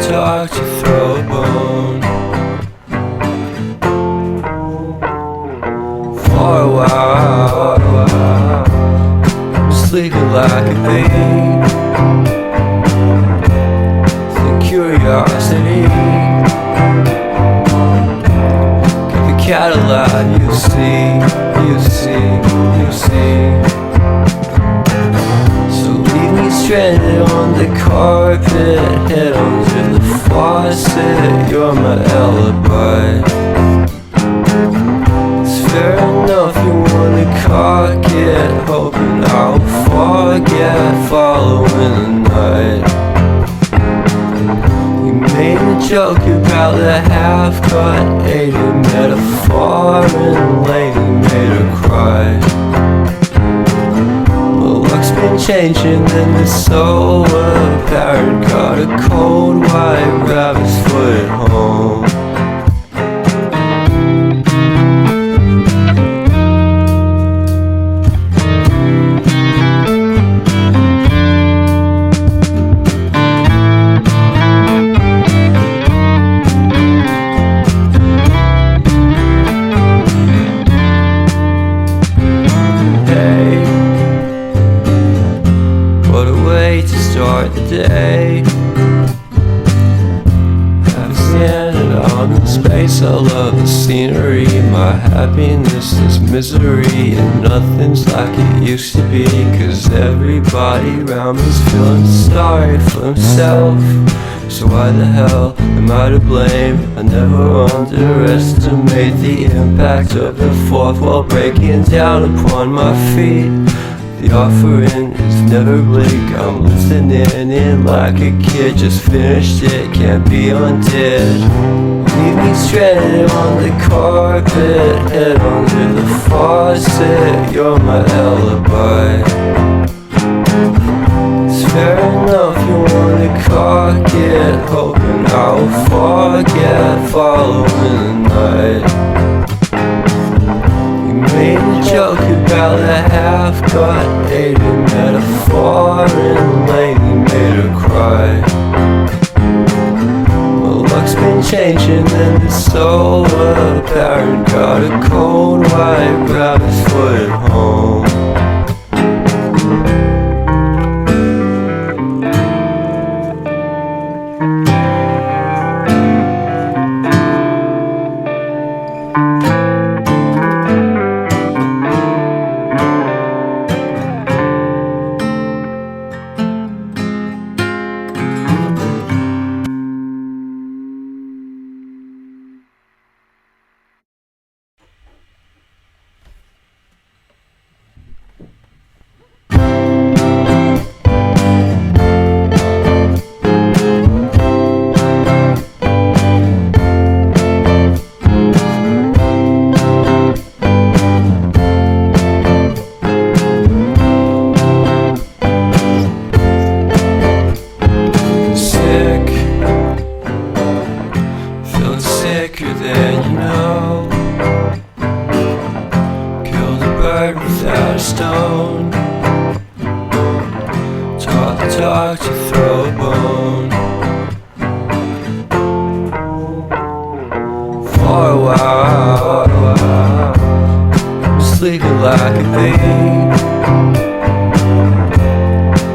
talk to throw a bone. For a while, sleeping like a babe. The curiosity keep the cat alive. You see, you see, you see. So leave me stranded on the carpet, head under the faucet. You're my alibi. Fair enough, you wanna cock it, hoping I'll forget, following the night. You made a joke about the half-cut Asian metaphor, and lady made her cry. My luck's been changing and it's so apparent. Got a cold white rabbit's foot at home. Start the day, have standing on the space. I love the scenery. My happiness is misery, and nothing's like it used to be. Cause everybody around me's feeling sorry for himself. So why the hell am I to blame? I never underestimate the impact of the fourth wall breaking down upon my feet. The offering is never bleak. I'm listening in like a kid. Just finished it, can't be undid. Leave me stranded on the carpet, head under the faucet. You're my alibi. It's fair enough, you wanna cock it, hoping I'll forget, following the night. Made a joke about the half-cut Asian metaphor, and lady made her cry. My luck's been changing and it's so apparent. Got a cold white rabbit's foot at home. Talk to throw a bone. For a while, sleeping like a babe.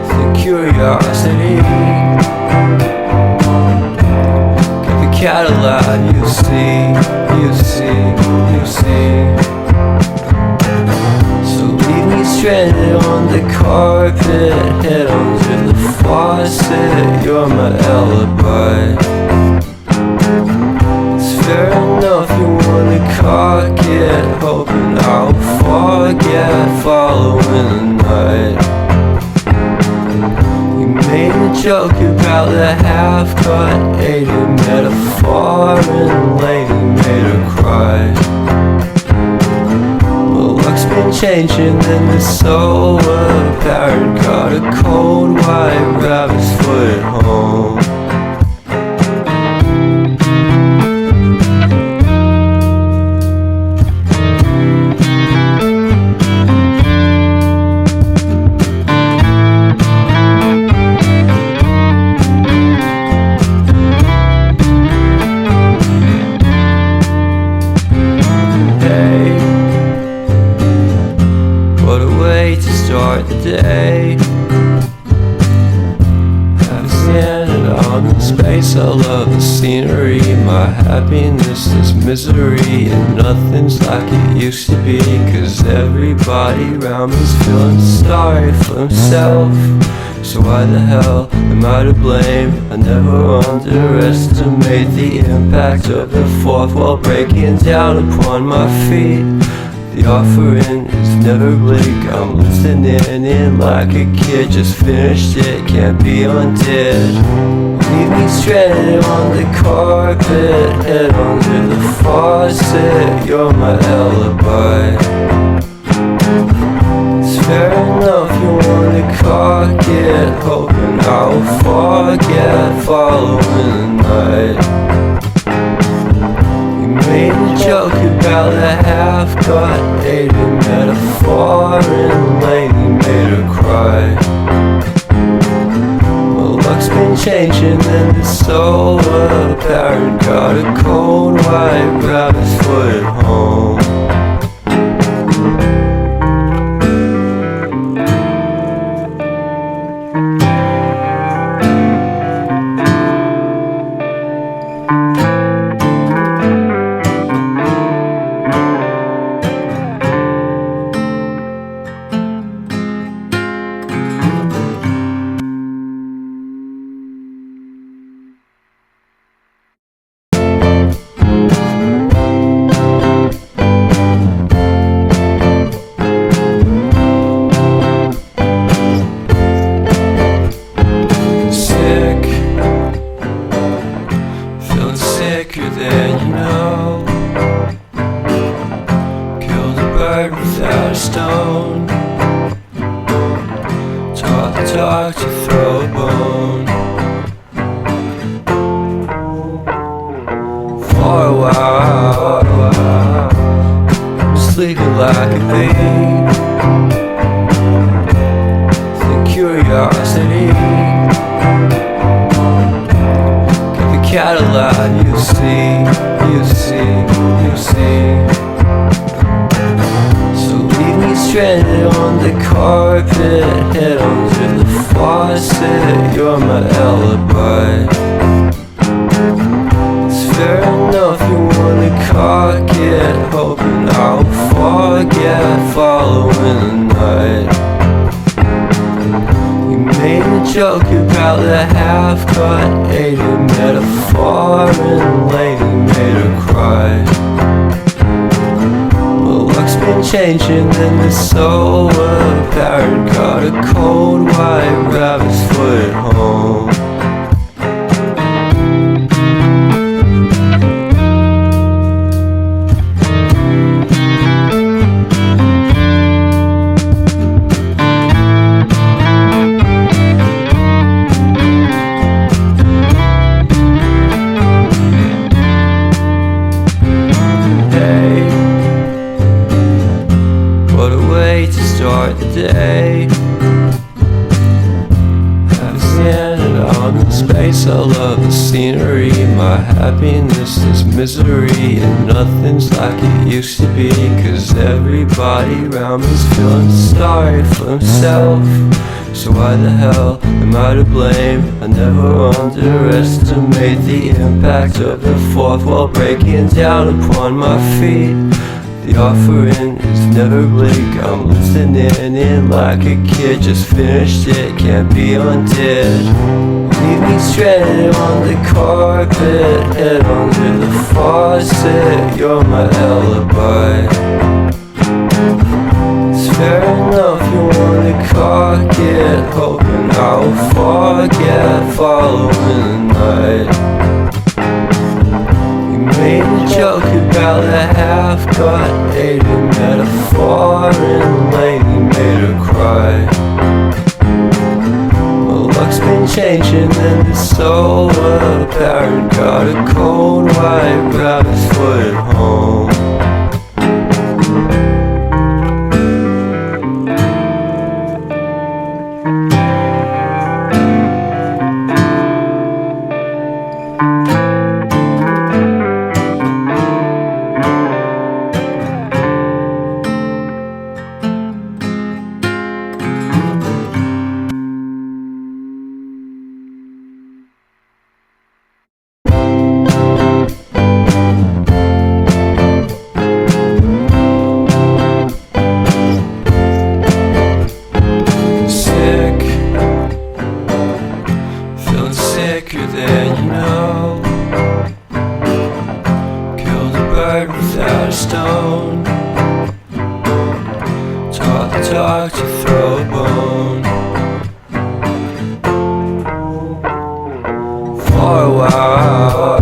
The curiosity keep the cat alive. You see, you see, you see. So leave me stranded on the carpet, head under the faucet. You're my alibi. It's fair enough, you wanna cock it, hoping I'll forget, following the night. You made a joke about the half-cut Asian metaphor, and lady made her cry. Luck's been changing and it's so apparent. Got a cold white rabbit's foot at home. stand on the space. I love the scenery. My happiness is misery, and nothing's like it used to be. Cause everybody around me's feeling sorry for himself. So why the hell am I to blame? I never underestimate the impact of the fourth wall breaking down upon my feet. The offering is never bleak. I'm listening in like a kid. Just finished it, can't be undid. Leave me stranded on the carpet, head under the faucet. You're my alibi. It's fair enough you wanna cock it, hoping I'll forget following the night. Made a joke about a half-cut dated metaphor, and lately made her cry. Well, luck's been changing and it's so apparent. Got a cold white rabbit's foot at home. Sicker than you know. Killed a bird without a stone. Taught the dog to throw a bone. For a while, sleeping like a bee. The curiosity. Cadillac, you see. So leave me stranded on the carpet, head under the faucet. You're my alibi. It's fair enough you wanna cock it, hoping I'll forget following the night. Made a joke about the half-cut dated metaphor, and lately made her cry. Well, luck's been changing and it's so apparent. Got a cold white rabbit's foot at home. Start the day. Have standing on the space. I love the scenery. My happiness is misery, and nothing's like it used to be. Cause everybody around me's feeling sorry for himself. So why the hell am I to blame? I never underestimate the impact of the fourth wall breaking down upon my feet. The offering is never bleak. I'm listening in like a kid. Just finished it, can't be undid. Leave me stranded on the carpet, head under the faucet. You're my alibi. It's fair enough you wanna cock it, hoping I'll forget following the night. Made a joke about a half-cut dated metaphor, and lately made her cry. Well, luck's been changing and it's so apparent. Got a cold white rabbit's foot at home. sicker than you know. Killed a bird without a stone. Taught the dog to throw a bone. For a while,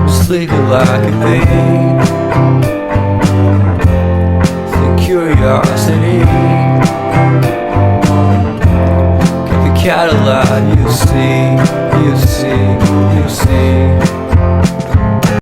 sleeping like a babe. The curiosity, get the Cadillac, you see.